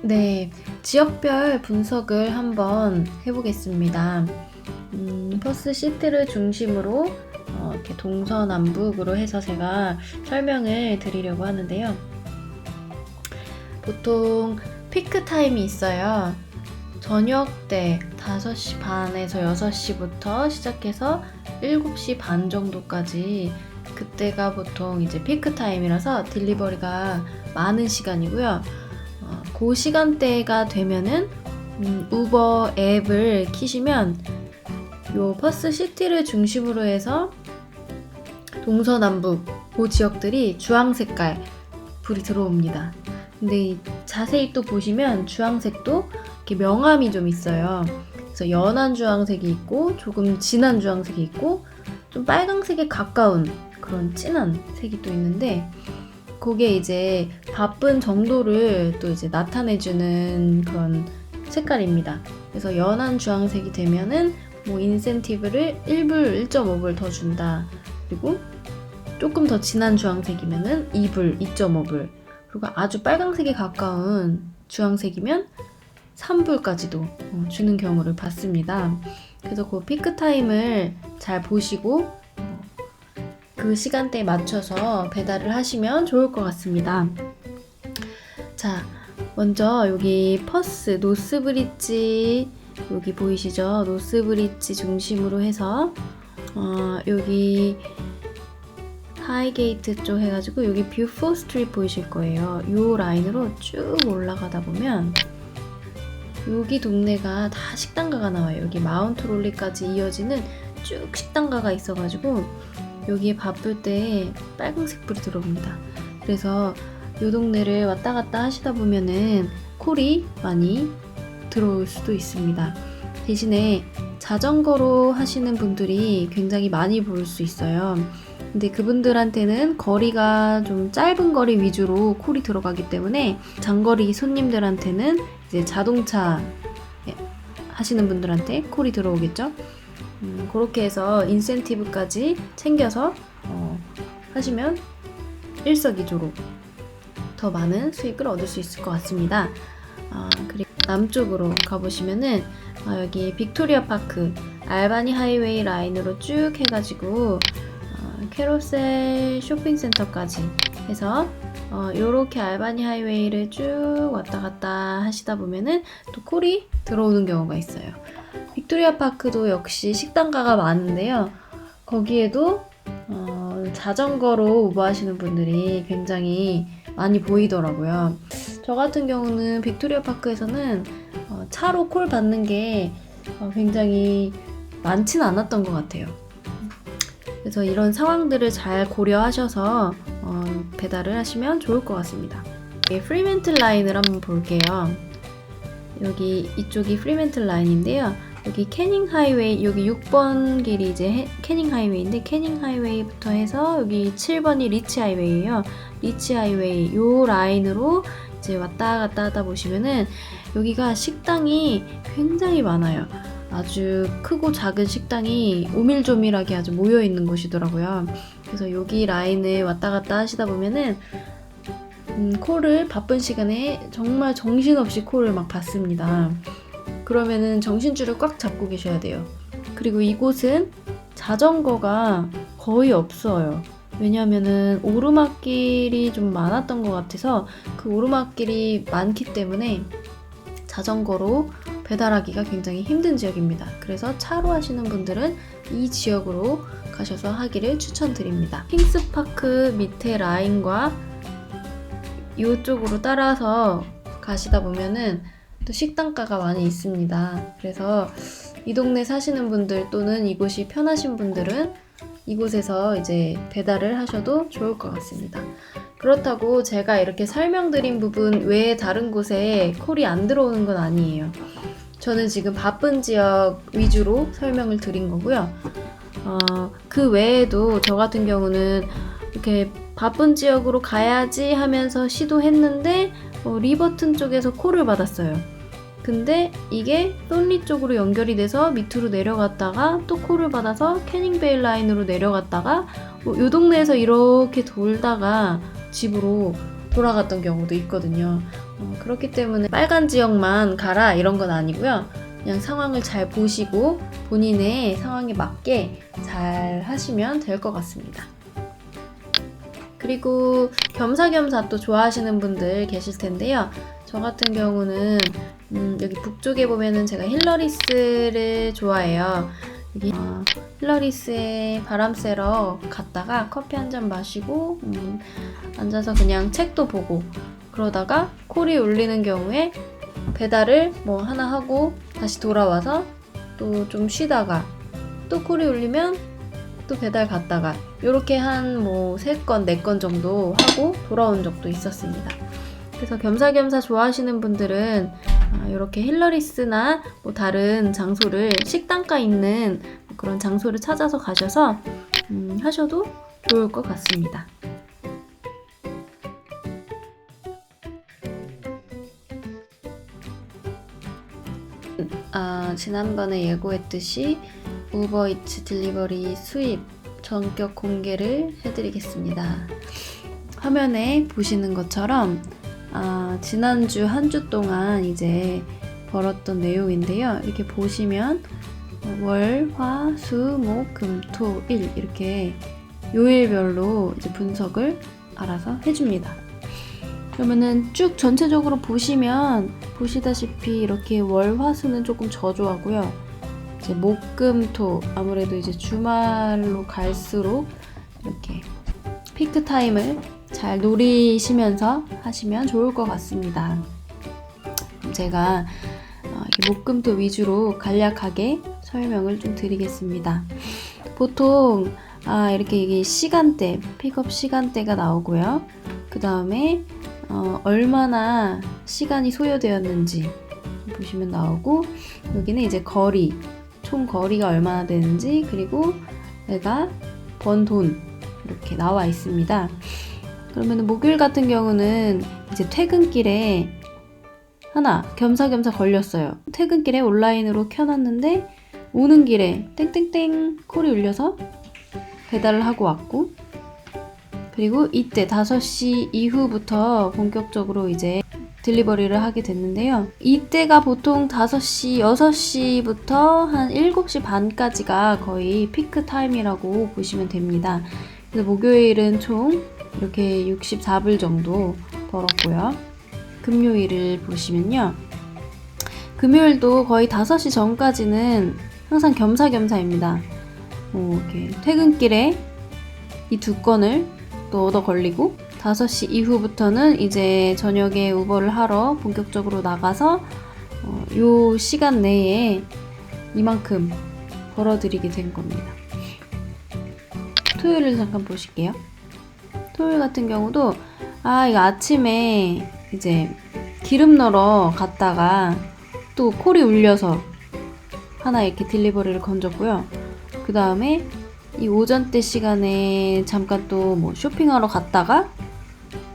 네, 지역별 분석을 한번 해보겠습니다. 퍼스 시티를 중심으로 이렇게 동서남북으로 해서 제가 설명을 드리려고 하는데요. 보통 피크 타임이 있어요. 저녁 때 5시 반에서 6시부터 시작해서 7시 반 정도까지, 그때가 보통 이제 피크 타임이라서 딜리버리가 많은 시간이고요. 그 시간대가 되면은 우버 앱을 키시면 요 퍼스 시티를 중심으로 해서 동서남북 그 지역들이 주황색깔 불이 들어옵니다. 근데 자세히 또 보시면 주황색도 이렇게 명암이 좀 있어요. 그래서 연한 주황색이 있고 조금 진한 주황색이 있고 좀 빨강색에 가까운 그런 진한 색이 또 있는데, 그게 이제 바쁜 정도를 또 이제 나타내주는 그런 색깔입니다. 그래서 연한 주황색이 되면은 뭐 인센티브를 1불, 1.5불 더 준다. 그리고 조금 더 진한 주황색이면은 2불, 2.5불. 그리고 아주 빨강색에 가까운 주황색이면 3불까지도 주는 경우를 봤습니다. 그래서 그 피크 타임을 잘 보시고 그 시간대에 맞춰서 배달을 하시면 좋을 것 같습니다. 자, 먼저 여기 퍼스 노스브릿지, 여기 보이시죠? 노스브릿지 중심으로 해서 여기 하이게이트 쪽 해가지고 여기 뷰포 스트리트 보이실 거예요. 요 라인으로 쭉 올라가다 보면 여기 동네가 다 식당가가 나와요. 여기 마운트 롤리까지 이어지는 쭉 식당가가 있어가지고 여기에 바쁠 때 빨간색 불이 들어옵니다. 그래서 이 동네를 왔다 갔다 하시다 보면은 콜이 많이 들어올 수도 있습니다. 대신에 자전거로 하시는 분들이 굉장히 많이 볼 수 있어요. 근데 그분들한테는 거리가 좀 짧은 거리 위주로 콜이 들어가기 때문에 장거리 손님들한테는 이제 자동차 하시는 분들한테 콜이 들어오겠죠. 그렇게 해서 인센티브까지 챙겨서 하시면 일석이조로 더 많은 수익을 얻을 수 있을 것 같습니다. 그리고 남쪽으로 가보시면은 여기 빅토리아 파크 알바니 하이웨이 라인으로 쭉 해가지고 캐로셀 쇼핑센터까지 해서 요렇게 알바니 하이웨이를 쭉 왔다 갔다 하시다 보면은 또 콜이 들어오는 경우가 있어요. 빅토리아 파크도 역시 식당가가 많은데요. 거기에도 자전거로 우버하시는 분들이 굉장히 많이 보이더라고요. 저 같은 경우는 빅토리아 파크에서는 차로 콜 받는 게 굉장히 많지는 않았던 것 같아요. 그래서 이런 상황들을 잘 고려하셔서 배달을 하시면 좋을 것 같습니다. 프리멘틀 라인을 한번 볼게요. 여기 이쪽이 프리멘틀 라인인데요. 여기 캐닝 하이웨이, 여기 6번 길이 이제 캐닝 하이웨이인데, 캐닝 하이웨이부터 해서 여기 7번이 리치 하이웨이예요. 리치 하이웨이 요 라인으로 이제 왔다 갔다 하다 보시면은 여기가 식당이 굉장히 많아요. 아주 크고 작은 식당이 오밀조밀하게 아주 모여 있는 곳이더라고요. 그래서 여기 라인을 왔다 갔다 하시다 보면은 콜을 바쁜 시간에 정말 정신없이 콜을 막 받습니다. 그러면은 정신줄을 꽉 잡고 계셔야 돼요. 그리고 이곳은 자전거가 거의 없어요. 왜냐면은 오르막길이 좀 많았던 것 같아서 그 오르막길이 많기 때문에 자전거로 배달하기가 굉장히 힘든 지역입니다. 그래서 차로 하시는 분들은 이 지역으로 가셔서 하기를 추천드립니다. 킹스파크 밑에 라인과 이쪽으로 따라서 가시다 보면은 또 식당가가 많이 있습니다. 그래서 이 동네 사시는 분들 또는 이곳이 편하신 분들은 이곳에서 이제 배달을 하셔도 좋을 것 같습니다. 그렇다고 제가 이렇게 설명드린 부분 외에 다른 곳에 콜이 안 들어오는 건 아니에요. 저는 지금 바쁜 지역 위주로 설명을 드린 거고요. 그 외에도 저 같은 경우는 이렇게 바쁜 지역으로 가야지 하면서 시도했는데 리버튼 쪽에서 콜을 받았어요. 근데 이게 썬리 쪽으로 연결이 돼서 밑으로 내려갔다가 또 콜을 받아서 캐닝베일 라인으로 내려갔다가 이 동네에서 이렇게 돌다가 집으로 돌아갔던 경우도 있거든요. 그렇기 때문에 빨간 지역만 가라 이런 건 아니고요. 그냥 상황을 잘 보시고 본인의 상황에 맞게 잘 하시면 될 것 같습니다. 그리고 겸사겸사 또 좋아하시는 분들 계실 텐데요. 저 같은 경우는 여기 북쪽에 보면은 제가 힐러리스를 좋아해요. 여기 힐러리스에 바람 쐬러 갔다가 커피 한 잔 마시고 앉아서 그냥 책도 보고 그러다가 콜이 울리는 경우에 배달을 뭐 하나 하고 다시 돌아와서 또 좀 쉬다가 또 콜이 울리면 또 배달 갔다가 이렇게 한 뭐 3건, 4건 정도 하고 돌아온 적도 있었습니다. 그래서 겸사겸사 좋아하시는 분들은 이렇게 힐러리스나 뭐 다른 장소를 식당가 있는 그런 장소를 찾아서 가셔서 하셔도 좋을 것 같습니다. 지난번에 예고했듯이 우버이츠 딜리버리 수입 전격 공개를 해드리겠습니다. 화면에 보시는 것처럼 지난주 한 주 동안 이제 벌었던 내용인데요. 이렇게 보시면 월, 화, 수, 목, 금, 토, 일 이렇게 요일별로 이제 분석을 알아서 해줍니다. 그러면은 쭉 전체적으로 보시면 보시다시피 이렇게 월, 화, 수는 조금 저조하고요. 이제 목, 금, 토 아무래도 이제 주말로 갈수록 이렇게 피크 타임을 잘 노리시면서 하시면 좋을 것 같습니다. 그럼 제가 목, 금, 토 위주로 간략하게 설명을 좀 드리겠습니다. 보통 이렇게 이게 시간대, 픽업 시간대가 나오고요. 그 다음에 얼마나 시간이 소요되었는지 보시면 나오고, 여기는 이제 거리, 총 거리가 얼마나 되는지, 그리고 내가 번 돈 이렇게 나와 있습니다. 그러면 목요일 같은 경우는 이제 퇴근길에 하나 겸사겸사 걸렸어요. 퇴근길에 온라인으로 켜놨는데 오는 길에 땡땡땡 콜이 울려서 배달을 하고 왔고, 그리고 이때 5시 이후부터 본격적으로 이제 딜리버리를 하게 됐는데요. 이때가 보통 5시, 6시부터 한 7시 반까지가 거의 피크 타임이라고 보시면 됩니다. 그래서 목요일은 총 이렇게 64불 정도 벌었고요. 금요일을 보시면요. 금요일도 거의 5시 전까지는 항상 겸사겸사입니다. 이렇게 퇴근길에 이 2건을 또 얻어 걸리고 5시 이후부터는 이제 저녁에 우버를 하러 본격적으로 나가서 요 시간 내에 이만큼 벌어들이게 된 겁니다. 토요일을 잠깐 보실게요. 토요일 같은 경우도 이거 아침에 이제 기름 넣으러 갔다가 또 콜이 울려서 하나 이렇게 딜리버리를 건졌고요. 그 다음에 이 오전때 시간에 잠깐 또 뭐 쇼핑하러 갔다가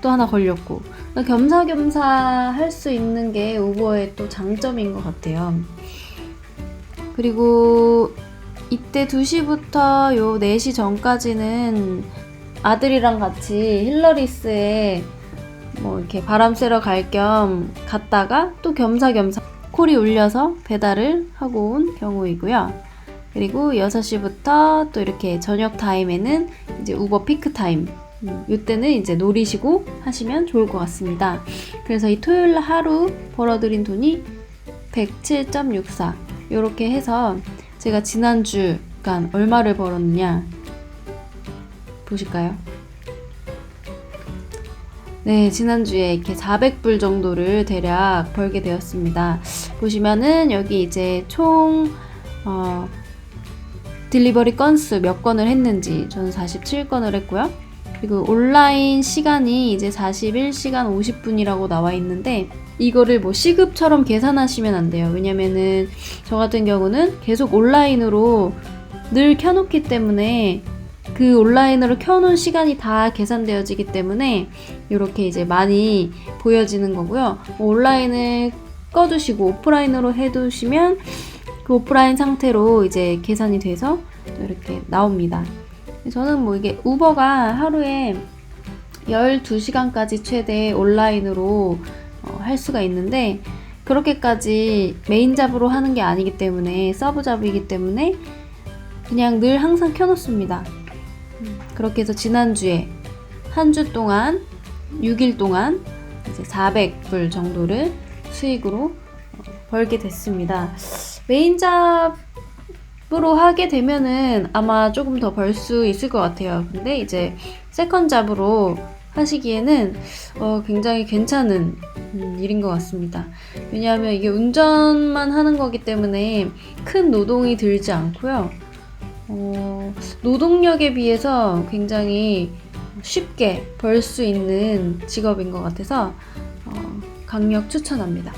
또 하나 걸렸고, 겸사겸사 할 수 있는 게 우버의 또 장점인 것 같아요. 그리고 이때 2시부터 요 4시 전까지는 아들이랑 같이 힐러리스에 뭐 이렇게 바람 쐬러 갈 겸 갔다가 또 겸사겸사 콜이 울려서 배달을 하고 온 경우이고요. 그리고 6시부터 또 이렇게 저녁 타임에는 이제 우버 피크 타임, 이때는 이제 노리시고 하시면 좋을 것 같습니다. 그래서 이 토요일 하루 벌어들인 돈이 107.64 이렇게 해서 제가 지난주 그러니까 얼마를 벌었느냐 보실까요? 네, 지난주에 이렇게 400불 정도를 대략 벌게 되었습니다. 보시면은 여기 이제 총 딜리버리 건수 몇 건을 했는지 저는 47건을 했고요. 그리고 온라인 시간이 이제 41시간 50분이라고 나와 있는데 이거를 뭐 시급처럼 계산하시면 안 돼요. 왜냐면은 저 같은 경우는 계속 온라인으로 늘 켜놓기 때문에 그 온라인으로 켜놓은 시간이 다 계산되어지기 때문에 이렇게 이제 많이 보여지는 거고요. 온라인을 꺼두시고 오프라인으로 해두시면 그 오프라인 상태로 이제 계산이 돼서 이렇게 나옵니다. 저는 뭐 이게 우버가 하루에 12시간까지 최대 온라인으로 할 수가 있는데 그렇게까지 메인 잡으로 하는 게 아니기 때문에 서브 잡이기 때문에 그냥 늘 항상 켜놓습니다. 그렇게 해서 지난주에 한 주 동안 6일 동안 이제 400불 정도를 수익으로 벌게 됐습니다. 메인 잡으로 하게 되면은 아마 조금 더 벌 수 있을 것 같아요. 근데 이제 세컨 잡으로 하시기에는 굉장히 괜찮은 일인 것 같습니다. 왜냐하면 이게 운전만 하는 거기 때문에 큰 노동이 들지 않고요. 노동력에 비해서 굉장히 쉽게 벌 수 있는 직업인 것 같아서 강력 추천합니다.